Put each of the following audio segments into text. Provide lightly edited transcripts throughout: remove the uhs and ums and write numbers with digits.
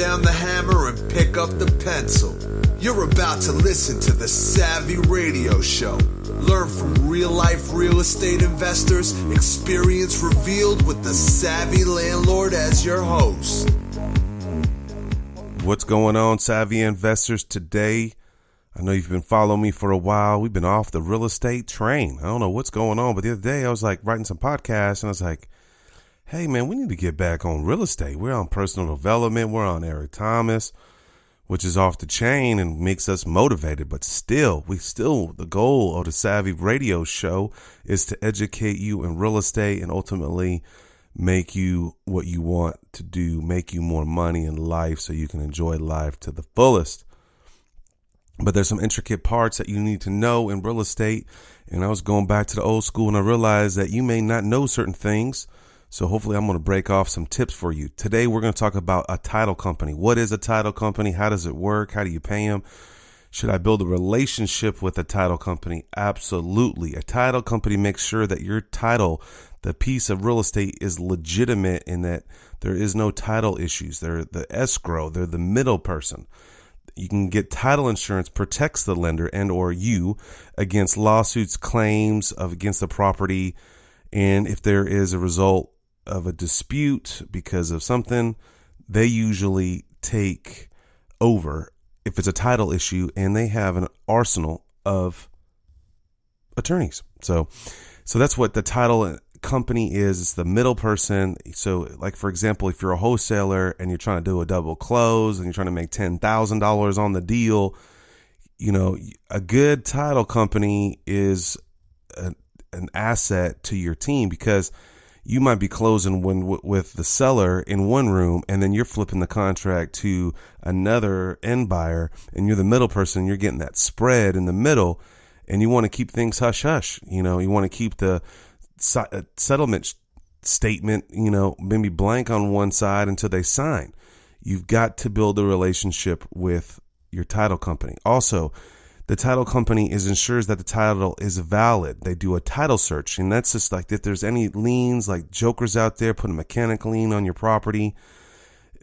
down the hammer and pick up the pencil. You're about to listen to the Savvy Radio Show. Learn from real-life real estate investors, experience revealed with the Savvy Landlord as your host. What's going on, Savvy investors? Today, I know you've been following me for a while. We've been off the real estate train. I don't know what's going on, but the other day I was like writing some podcasts and I was like, hey man, we need to get back on real estate. We're on personal development. We're on Eric Thomas, which is off the chain and makes us motivated. But still, the goal of the Savvy Radio Show is to educate you in real estate and ultimately make you what you want to do, make you more money in life so you can enjoy life to the fullest. But there's some intricate parts that you need to know in real estate. And I was going back to the old school and I realized that you may not know certain things. So hopefully I'm going to break off some tips for you. Today, we're going to talk about a title company. What is a title company? How does it work? How do you pay them? Should I build a relationship with a title company? Absolutely. A title company makes sure that your title, the piece of real estate, is legitimate in that there is no title issues. They're the escrow. They're the middle person. You can get title insurance, protects the lender and or you against lawsuits, claims against the property. And if there is a result of a dispute because of something, they usually take over if it's a title issue, and they have an arsenal of attorneys. So that's what the title company is. It's the middle person. So like, for example, if you're a wholesaler and you're trying to do a double close and you're trying to make $10,000 on the deal, you know, a good title company is an asset to your team, because you might be closing with the seller in one room and then you're flipping the contract to another end buyer and you're the middle person. You're getting that spread in the middle and you want to keep things hush hush. You know, you want to keep the settlement statement, you know, maybe blank on one side until they sign. You've got to build a relationship with your title company. Also, the title company ensures that the title is valid. They do a title search, and that's just like if there's any liens, like jokers out there, put a mechanic lien on your property.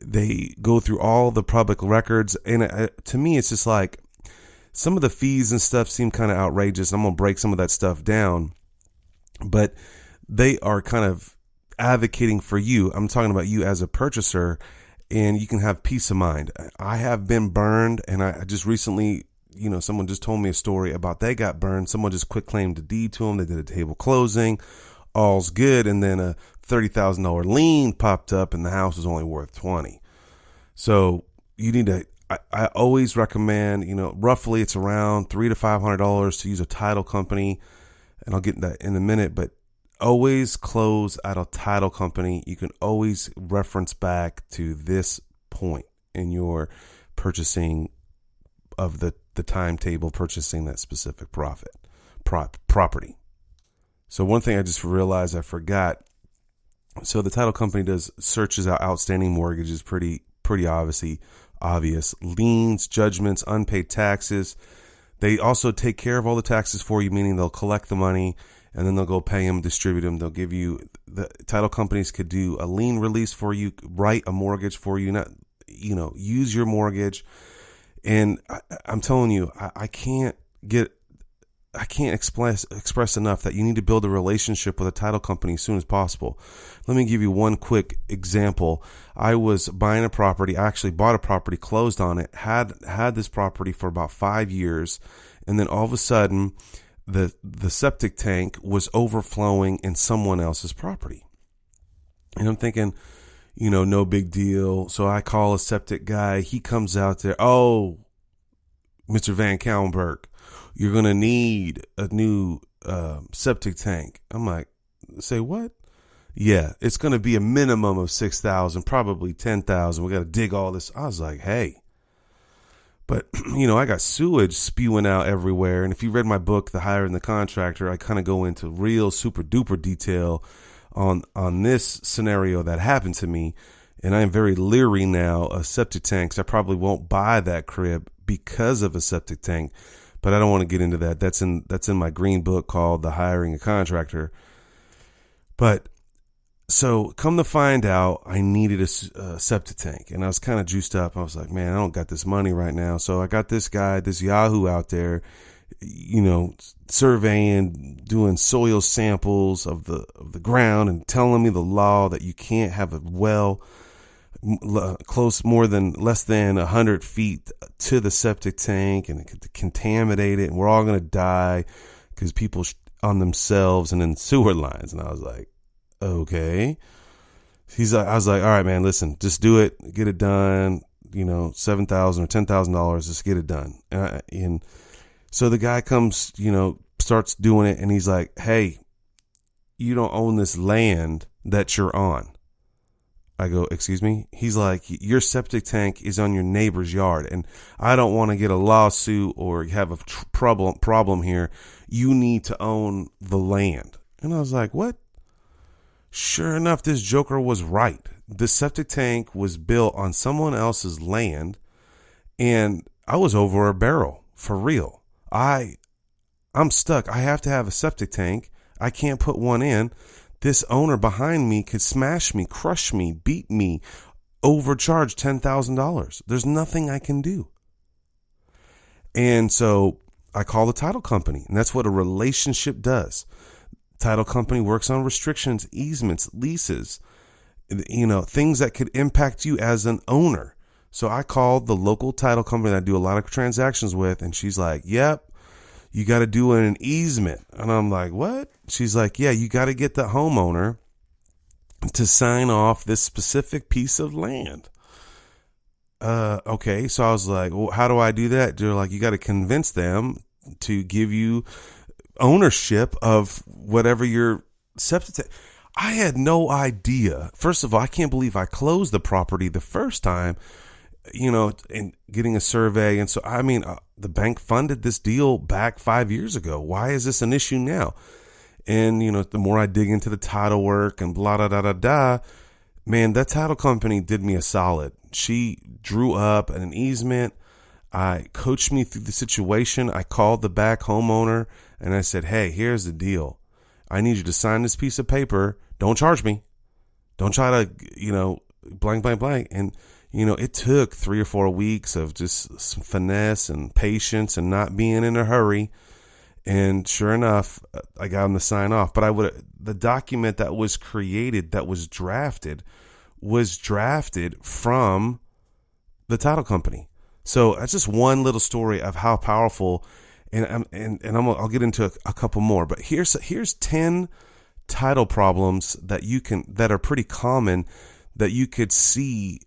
They go through all the public records, and to me, it's just like some of the fees and stuff seem kind of outrageous. I'm going to break some of that stuff down, but they are kind of advocating for you. I'm talking about you as a purchaser, and you can have peace of mind. I have been burned, and I just recently, you know, someone just told me a story about they got burned. Someone just quit claimed the deed to them. They did a table closing, all's good, and then a $30,000 lien popped up, and the house was only worth $20,000. So you need to. I always recommend, you know, roughly it's around $300 to $500 to use a title company, and I'll get into that in a minute. But always close at a title company. You can always reference back to this point in your purchasing of the timetable, purchasing that specific property. So one thing I just realized I forgot. So the title company does searches out outstanding mortgages, pretty obvious, liens, judgments, unpaid taxes. They also take care of all the taxes for you, meaning they'll collect the money and then they'll go pay them, distribute them. They'll give you, the title companies could do a lien release for you, write a mortgage for you, not, you know, use your mortgage. And I'm telling you, I can't express enough that you need to build a relationship with a title company as soon as possible. Let me give you one quick example. I was buying a property. I actually bought a property, closed on it, had this property for about 5 years. And then all of a sudden the septic tank was overflowing in someone else's property. And I'm thinking, you know, no big deal. So I call a septic guy. He comes out there. Oh, Mr. Van Kallenberg, you're going to need a new septic tank. I'm like, say what? Yeah, it's going to be a minimum of $6,000, probably $10,000. We got to dig all this. I was like, hey. But, you know, I got sewage spewing out everywhere. And if you read my book, The Hiring the Contractor, I kind of go into real super duper detail on this scenario that happened to me. And I am very leery now of septic tanks. I probably won't buy that crib because of a septic tank, but I don't want to get into that. That's in my green book called The Hiring a Contractor. But So come to find out, I needed a septic tank, and I was kind of juiced up. I was like, man, I don't got this money right now. So I got this guy, this Yahoo out there, surveying, doing soil samples of the ground and telling me the law that you can't have a well less than 100 feet to the septic tank, and it could contaminate it, and we're all going to die because people on themselves and in sewer lines. And I was like, okay. I was like, all right, man, listen, just do it, get it done. $7,000 or $10,000, just get it done. And so the guy comes, starts doing it, and he's like, hey, you don't own this land that you're on. I go, excuse me? He's like, your septic tank is on your neighbor's yard, and I don't want to get a lawsuit or have a problem here. You need to own the land. And I was like, what? Sure enough, this joker was right. The septic tank was built on someone else's land, and I was over a barrel, for real. I'm stuck. I have to have a septic tank. I can't put one in. This owner behind me could smash me, crush me, beat me, overcharge $10,000. There's nothing I can do. And so I call the title company, and that's what a relationship does. Title company works on restrictions, easements, leases, things that could impact you as an owner. So I called the local title company that I do a lot of transactions with, and she's like, yep, you got to do an easement. And I'm like, what? She's like, yeah, you got to get the homeowner to sign off this specific piece of land. Okay. So I was like, well, how do I do that? They're like, you got to convince them to give you ownership of whatever your septic tank. I had no idea. First of all, I can't believe I closed the property the first time, and getting a survey. And so, the bank funded this deal back 5 years ago. Why is this an issue now? And, the more I dig into the title work and blah, da, da, da, da, man, that title company did me a solid. She drew up an easement. I coached me through the situation. I called the back homeowner and I said, hey, here's the deal. I need you to sign this piece of paper. Don't charge me. Don't try to, blank, blank, blank. And, it took 3 or 4 weeks of just some finesse and patience and not being in a hurry. And sure enough, I got him to sign off. But the document that was created, that was drafted from the title company. So that's just one little story of how powerful. And I'll get into a couple more. But here's 10 title problems that are pretty common that you could see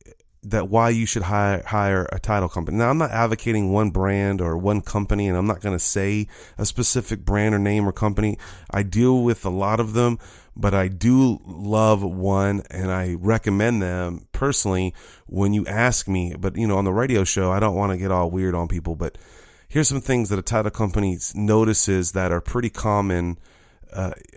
that why you should hire a title company. Now, I'm not advocating one brand or one company, and I'm not going to say a specific brand or name or company. I deal with a lot of them, but I do love one, and I recommend them personally when you ask me. But, on the radio show, I don't want to get all weird on people, but here's some things that a title company notices that are pretty common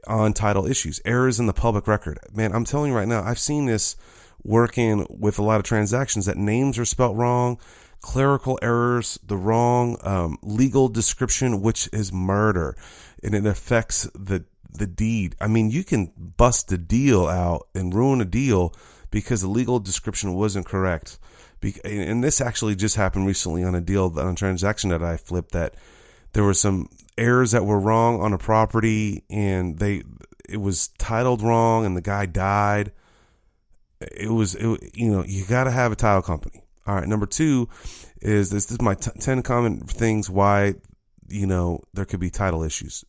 on title issues. Errors in the public record. Man, I'm telling you right now, I've seen this working with a lot of transactions that names are spelt wrong, clerical errors, the wrong legal description, which is murder, and it affects the deed. You can bust a deal out and ruin a deal because the legal description wasn't correct. And this actually just happened recently on a transaction that I flipped, that there were some errors that were wrong on a property, and it was titled wrong, and the guy died. You got to have a title company. All right. Number 2 is this is my 10 common things why, there could be title issues.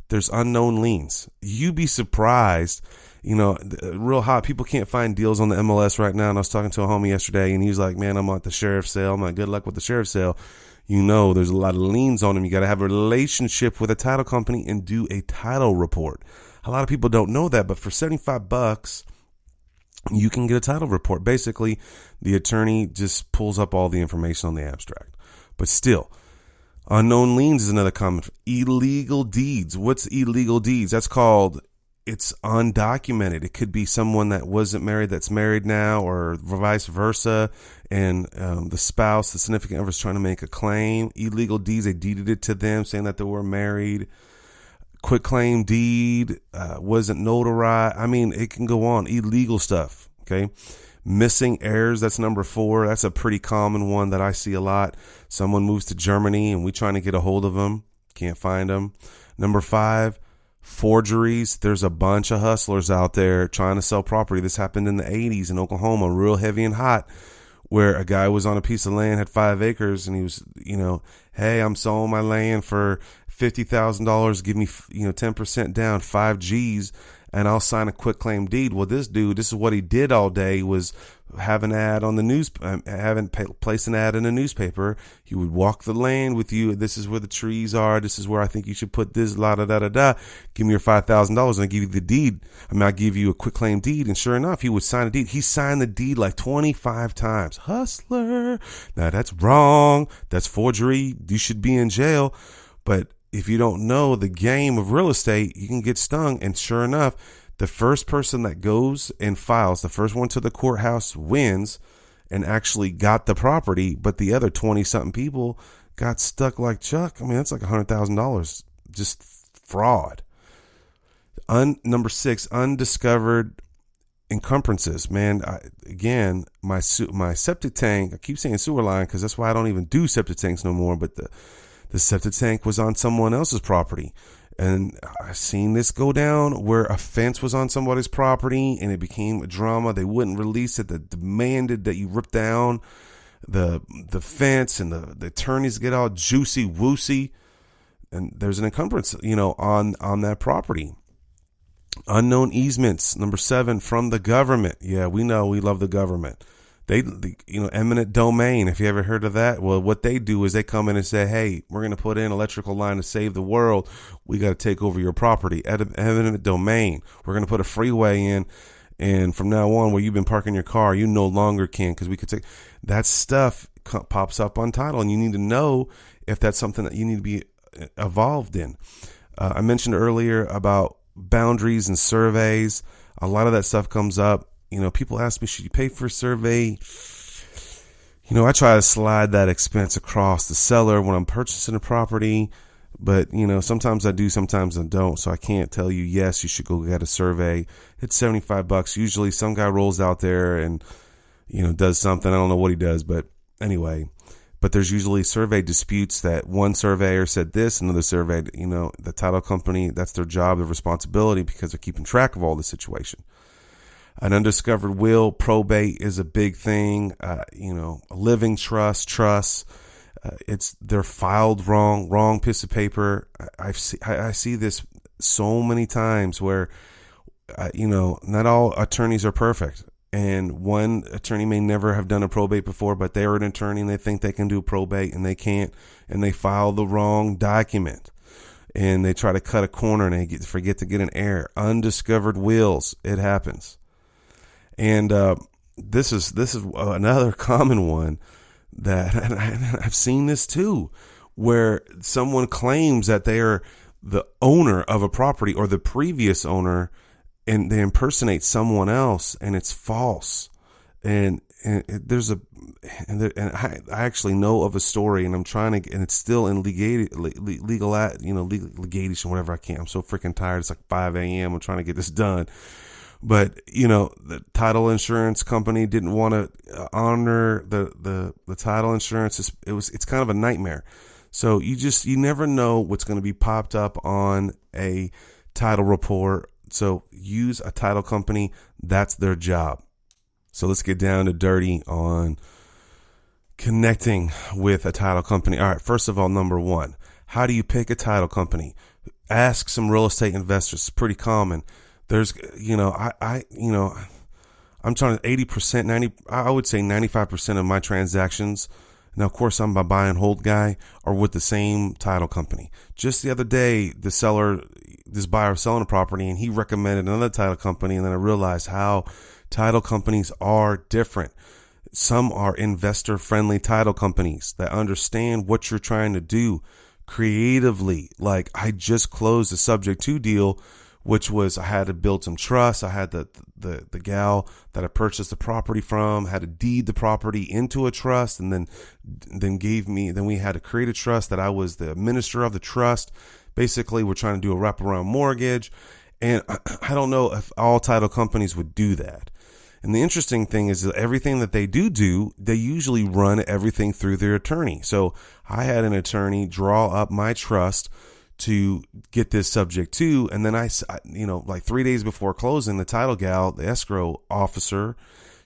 There's unknown liens. You'd be surprised, real hot. People can't find deals on the MLS right now. And I was talking to a homie yesterday, and he was like, man, I'm at the sheriff's sale. I'm like, good luck with the sheriff's sale. There's a lot of liens on them. You got to have a relationship with a title company and do a title report. A lot of people don't know that, but for $75, you can get a title report. Basically, the attorney just pulls up all the information on the abstract. But still, unknown liens is another common. Illegal deeds. What's illegal deeds? It's undocumented. It could be someone that wasn't married that's married now, or vice versa, and the spouse, the significant other, is trying to make a claim. Illegal deeds, they deeded it to them saying that they were married. Quit claim deed wasn't notarized. I mean, it can go on. Illegal stuff. Okay. Missing heirs. That's number 4. That's a pretty common one that I see a lot. Someone moves to Germany and we trying to get a hold of them. Can't find them. Number 5, forgeries. There's a bunch of hustlers out there trying to sell property. This happened in the 80s in Oklahoma, real heavy and hot, where a guy was on a piece of land, had 5 acres, and he was, hey, I'm selling my land for $50,000. Give me, 10% down, 5 G's, and I'll sign a quit claim deed. Well, this dude, this is what he did all day, was have an ad on the news, place an ad in a newspaper. He would walk the land with you. This is where the trees are. This is where I think you should put this, la da da da da. Give me your $5,000 and I'll give you the deed. I'll give you a quit claim deed. And sure enough, he would sign a deed. He signed the deed like 25 times. Hustler. Now that's wrong. That's forgery. You should be in jail. But if you don't know the game of real estate, you can get stung. And sure enough, the first person that goes and files, the first one to the courthouse, wins and actually got the property. But the other 20-something people got stuck like Chuck. I mean, that's like $100,000. Just fraud. Number 6, undiscovered encumbrances. Man, my septic tank, I keep saying sewer line because that's why I don't even do septic tanks no more. But the septic tank was on someone else's property. And I've seen this go down where a fence was on somebody's property and it became a drama. They wouldn't release it. They demanded that you rip down the fence, and the attorneys get all juicy woosy. And there's an encumbrance, on that property. Unknown easements. Number 7, from the government. Yeah, we know we love the government. Eminent domain, if you ever heard of that. Well, what they do is they come in and say, hey, we're going to put in electrical line to save the world. We got to take over your property. Eminent domain. We're going to put a freeway in. And from now on, where you've been parking your car, you no longer can, because we could take that stuff pops up on title. And you need to know if that's something that you need to be involved in. I mentioned earlier about boundaries and surveys. A lot of that stuff comes up. People ask me, should you pay for a survey? I try to slide that expense across the seller when I'm purchasing a property. But, sometimes I do, sometimes I don't. So I can't tell you, yes, you should go get a survey. It's $75. Usually some guy rolls out there and, does something. I don't know what he does. But anyway, there's usually survey disputes that one surveyor said this, another survey, the title company, that's their job, their responsibility, because they're keeping track of all the situation. An undiscovered will, probate is a big thing. A living trust. They're filed wrong piece of paper. I see this so many times where, not all attorneys are perfect. And one attorney may never have done a probate before, but they're an attorney and they think they can do probate and they can't. And they file the wrong document. And they try to cut a corner and they forget to get an heir. Undiscovered wills. It happens. And this is another common one that, and I've seen this too, where someone claims that they are the owner of a property or the previous owner, and they impersonate someone else, and it's false. And I actually know of a story, and I'm trying to, and it's still in litigation, whatever I can. I'm so freaking tired. It's like 5 a.m. I'm trying to get this done. But, the title insurance company didn't want to honor the title insurance. It's kind of a nightmare. So you never know what's going to be popped up on a title report. So use a title company. That's their job. So let's get down to dirty on connecting with a title company. All right. First of all, number 1, how do you pick a title company? Ask some real estate investors. It's pretty common. There's, I'm trying to 80%, 90, I would say 95% of my transactions. Now, of course, I'm a buy and hold guy, are with the same title company. Just the other day, this buyer was selling a property and he recommended another title company. And then I realized how title companies are different. Some are investor friendly title companies that understand what you're trying to do creatively. Like I just closed a subject to deal, which was I had to build some trust. I had the gal that I purchased the property from had to deed the property into a trust, and then we had to create a trust that I was the administrator of the trust, Basically, we're trying to do a wraparound mortgage. And I don't know if all title companies would do that. And the interesting thing is that everything that they do, they usually run everything through their attorney. So I had an attorney draw up my trust to get this subject to. And then like 3 days before closing, the title gal, the escrow officer,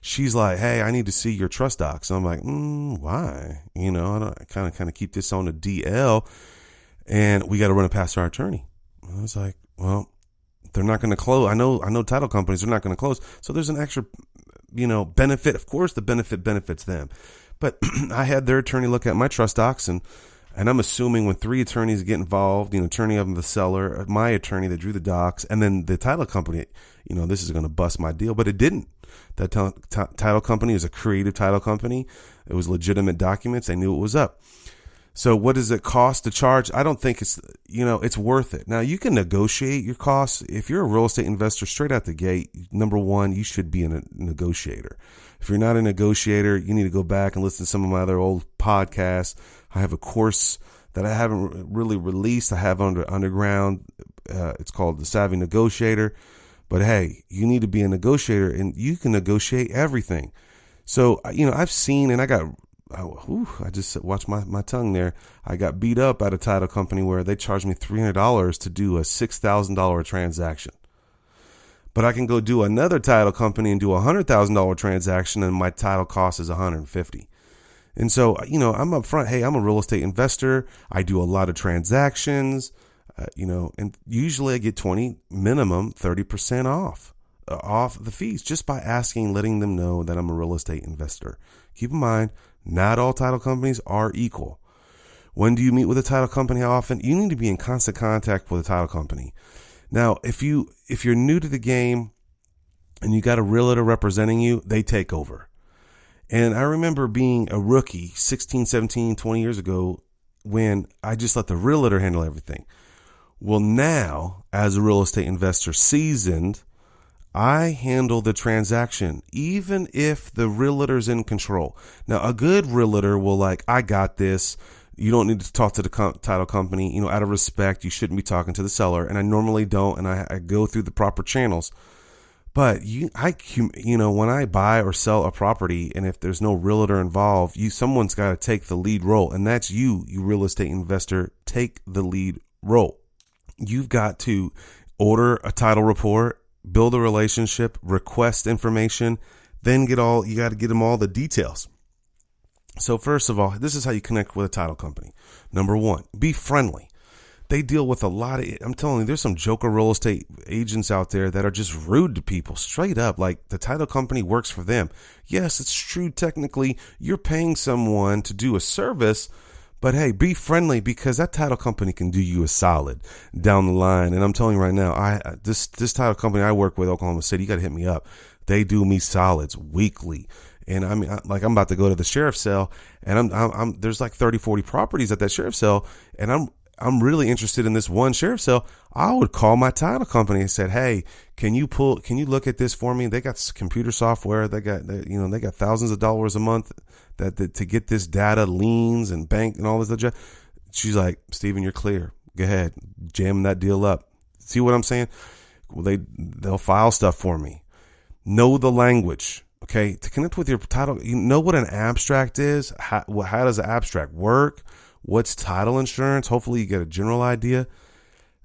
she's like, hey, I need to see your trust docs. And I'm like, why? I kind of keep this on the DL, and we got to run it past our attorney. And I was like, well, they're not going to close. I know title companies are not going to close. So there's an extra, benefit. Of course, the benefit benefits them. But I had their attorney look at my trust docs, and I'm assuming when 3 attorneys get involved, attorney of the seller, my attorney that drew the docs, and then the title company, this is going to bust my deal. But it didn't. That title company is a creative title company. It was legitimate documents. They knew it was up. So what does it cost to charge? I don't think it's worth it. Now, you can negotiate your costs. If you're a real estate investor straight out the gate, number one, you should be a negotiator. If you're not a negotiator, you need to go back and listen to some of my other old podcasts. I have a course that I haven't really released. I have underground. It's called The Savvy Negotiator. But hey, you need to be a negotiator, and you can negotiate everything. So, I've seen, and I just watched my tongue there. I got beat up at a title company where they charged me $300 to do a $6,000 transaction. But I can go do another title company and do a $100,000 transaction, and my title cost is $150. And so, I'm up front. Hey, I'm a real estate investor. I do a lot of transactions, and usually I get 30% off the fees just by letting them know that I'm a real estate investor. Keep in mind, not all title companies are equal. When do you meet with a title company? How often? You need to be in constant contact with a title company. Now, if you're new to the game and you got a realtor representing you, they take over. And I remember being a rookie 16, 17, 20 years ago when I just let the realtor handle everything. Well, now, as a real estate investor seasoned, I handle the transaction, even if the realtor's in control. Now, a good realtor will I got this. You don't need to talk to the title company. Out of respect, you shouldn't be talking to the seller. And I normally don't, and I go through the proper channels. But when I buy or sell a property, and if there's no realtor involved, someone's got to take the lead role, and that's you real estate investor. Take the lead role. You've got to order a title report, build a relationship, request information, then you got to get them all the details. So first of all, this is how you connect with a title company. Number one, be friendly. They deal with I'm telling you, there's some joker real estate agents out there that are just rude to people straight up. Like the title company works for them. Yes, it's true. Technically, you're paying someone to do a service, but hey, be friendly because that title company can do you a solid down the line. And I'm telling you right now, this title company I work with, Oklahoma City, you got to hit me up. They do me solids weekly. And I'm about to go to the sheriff's sale, and there's like 30, 40 properties at that sheriff's sale, and I'm really interested in this one sheriff's sale. I would call my title company and said, hey, can you look at this for me? They got computer software. They got thousands of dollars a month that to get this data, liens and bank and all this other. She's like, Steven, you're clear. Go ahead, jam that deal up. See what I'm saying? Well, they'll file stuff for me. Know the language. Okay, to connect with your title, you know what an abstract is. How does an abstract work? What's title insurance? Hopefully, you get a general idea.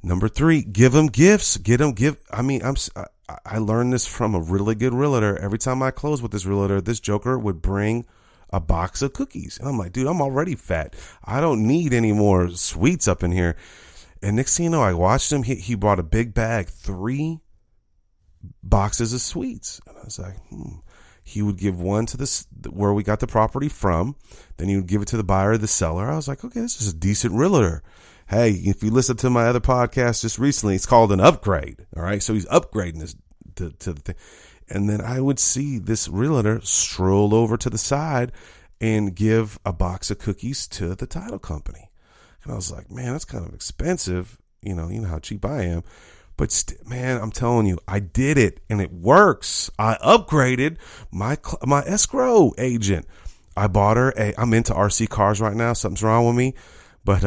Number 3, give them gifts. I learned this from a really good realtor. Every time I close with this realtor, this joker would bring a box of cookies, and I'm like, dude, I'm already fat. I don't need any more sweets up in here. And next thing you know, I watched him. He brought a big bag, 3 boxes of sweets, and I was like, He would give one to where we got the property from. Then he would give it to the buyer or the seller. I was like, okay, this is a decent realtor. Hey, if you listen to my other podcast just recently, it's called an upgrade. All right. So he's upgrading this to the thing. And then I would see this realtor stroll over to the side and give a box of cookies to the title company. And I was like, man, that's kind of expensive. You know how cheap I am. But man, I'm telling you, I did it and it works. I upgraded my escrow agent. I bought her I'm into RC cars right now. Something's wrong with me, but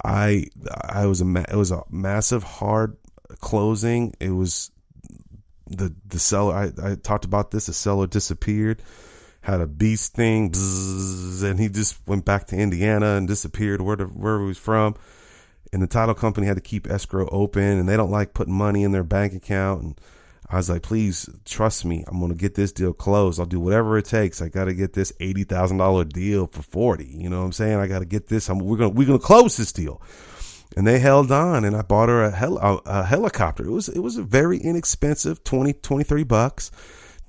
it was a massive hard closing. It was the seller. I talked about this. The seller disappeared, had a bee sting, and he just went back to Indiana and disappeared where he was from. And the title company had to keep escrow open, and they don't like putting money in their bank account. And I was like, please trust me. I'm going to get this deal closed. I'll do whatever it takes. I got to get this $80,000 deal for 40. You know what I'm saying? I got to get this. We're going to close this deal. And they held on, and I bought her a helicopter. It was a very inexpensive, $20-$30.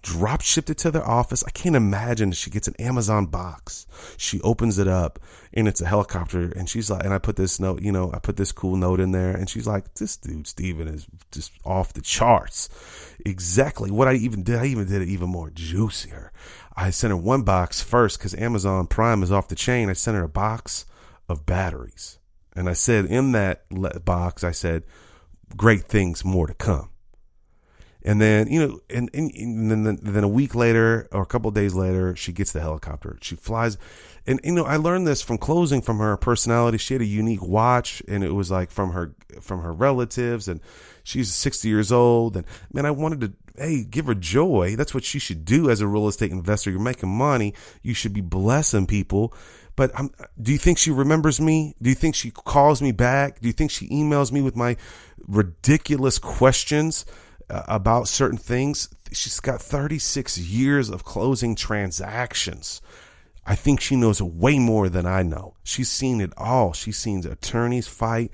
Drop shipped it to their office. I can't imagine she gets an Amazon box. She opens it up and it's a helicopter. And she's like, and I put this note, I put this cool note in there. And she's like, this dude, Steven, is just off the charts. Exactly what I even did. I even did it even more juicier. I sent her one box first because Amazon Prime is off the chain. I sent her a box of batteries. And I said in that box, I said, great things more to come. And then, and then a week later or a couple of days later, she gets the helicopter. She flies. And, I learned this from closing from her personality. She had a unique watch, and it was like from her relatives. And she's 60 years old. And man, I wanted to, give her joy. That's what she should do as a real estate investor. You're making money. You should be blessing people. But do you think she remembers me? Do you think she calls me back? Do you think she emails me with my ridiculous questions about certain things? She's got 36 years of closing transactions. I think she knows way more than I know. She's seen it all. She's seen attorneys fight.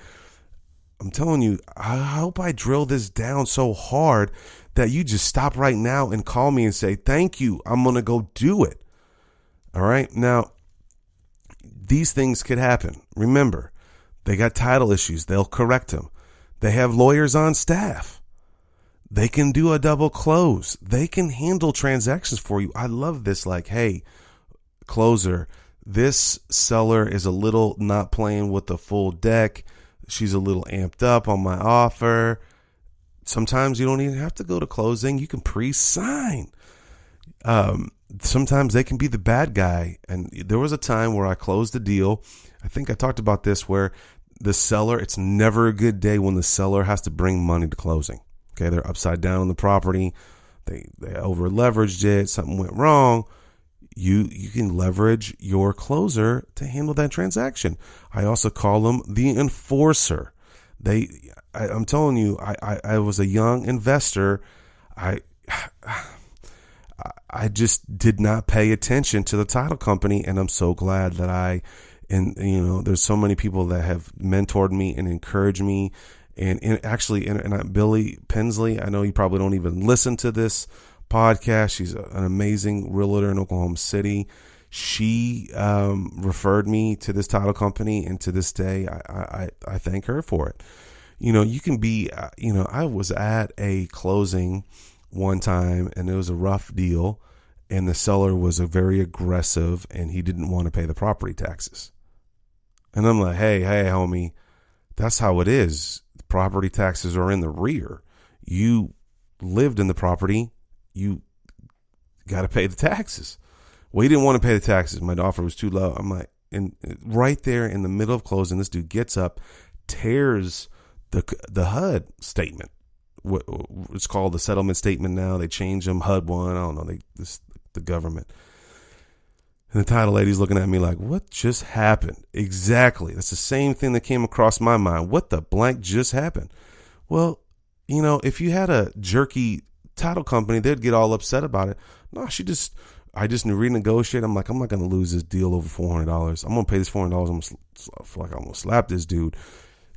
I'm telling you, I hope I drill this down so hard that you just stop right now and call me and say, thank you. I'm going to go do it. All right. Now, these things could happen. Remember, they got title issues. They'll correct them. They have lawyers on staff. They can do a double close. They can handle transactions for you. I love this. Like, hey, closer, this seller is a little not playing with the full deck. She's a little amped up on my offer. Sometimes you don't even have to go to closing. You can pre-sign. Sometimes they can be the bad guy. And there was a time where I closed the deal. I think I talked about this, where the seller, it's never a good day when the seller has to bring money to closing. Okay, they're upside down on the property. They over leveraged it. Something went wrong. You can leverage your closer to handle that transaction. I also call them the enforcer. I'm telling you, I was a young investor. I just did not pay attention to the title company, and I'm so glad that there's so many people that have mentored me and encouraged me. And Billy Pensley, I know you probably don't even listen to this podcast. She's an amazing realtor in Oklahoma City. She referred me to this title company, and to this day, I thank her for it. You can be, I was at a closing one time, and it was a rough deal, and the seller was very aggressive, and he didn't want to pay the property taxes. And I'm like, hey, homie, that's how it is. The property taxes are in the rear. You lived in the property. You got to pay the taxes. Well, he didn't want to pay the taxes. My offer was too low. I'm like, and right there in the middle of closing, this dude gets up, tears the HUD statement. It's called the settlement statement now. They changed them. HUD 1. I don't know. The government. And the title lady's looking at me like, what just happened? Exactly. That's the same thing that came across my mind. What the blank just happened? Well, if you had a jerky title company, they'd get all upset about it. No, I just renegotiate. I'm like, I'm not going to lose this deal over $400. I'm going to pay this $400. I'm going to slap this dude.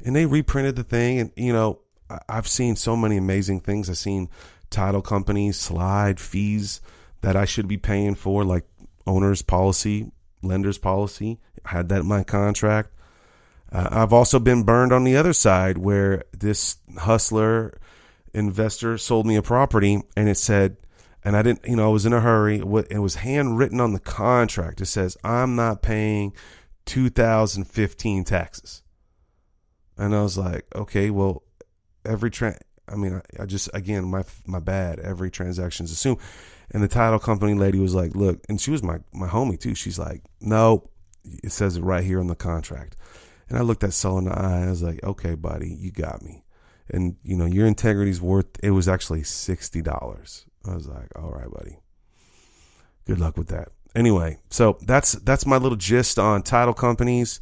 And they reprinted the thing. And, I've seen so many amazing things. I've seen title companies slide fees that I should be paying for, like owner's policy, lender's policy. I had that in my contract. I've also been burned on the other side, where this hustler investor sold me a property, and it said, and I didn't, I was in a hurry. It was handwritten on the contract. It says, I'm not paying 2015 taxes. And I was like, okay, well, my bad. Every transaction's assumed. And the title company lady was like, look, and she was my homie too. She's like, no, it says it right here on the contract. And I looked that seller in the eye. I was like, okay, buddy, you got me. And, you know, your integrity's worth, it was actually $60. I was like, all right, buddy. Good luck with that. Anyway, so that's my little gist on title companies.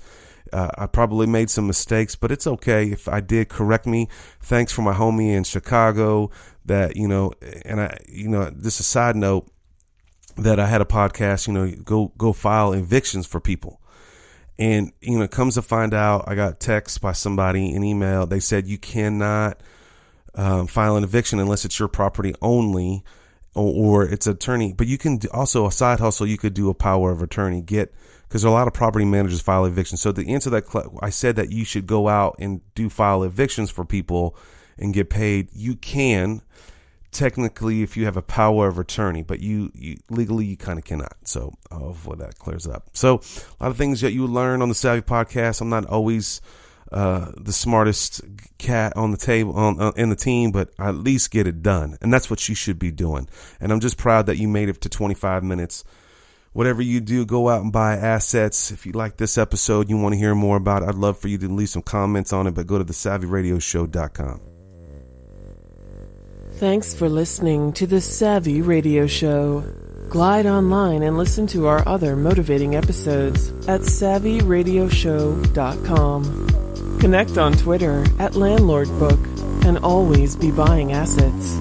I probably made some mistakes, but it's okay. If I did, correct me. Thanks for my homie in Chicago that, you know, and I, you know, just a side note that I had a podcast, you know, go file evictions for people. And, you know, it comes to find out, I got text by somebody, an email. They said you cannot file an eviction unless it's your property only or it's attorney. But you can also, a side hustle, you could do a power of attorney, because a lot of property managers file evictions. So to answer that, I said that you should go out and file evictions for people and get paid. You can technically if you have a power of attorney, but you legally you kind of cannot. So hopefully that clears up. So a lot of things that you learn on the Savvy Podcast. I'm not always the smartest cat on the table in the team, but I at least get it done, and that's what you should be doing. And I'm just proud that you made it to 25 minutes. Whatever you do, go out and buy assets. If you like this episode, you want to hear more about it, I'd love for you to leave some comments on it, but go to thesavvyradioshow.com. Thanks for listening to The Savvy Radio Show. Glide online and listen to our other motivating episodes at savvyradioshow.com. Connect on Twitter at LandlordBook and always be buying assets.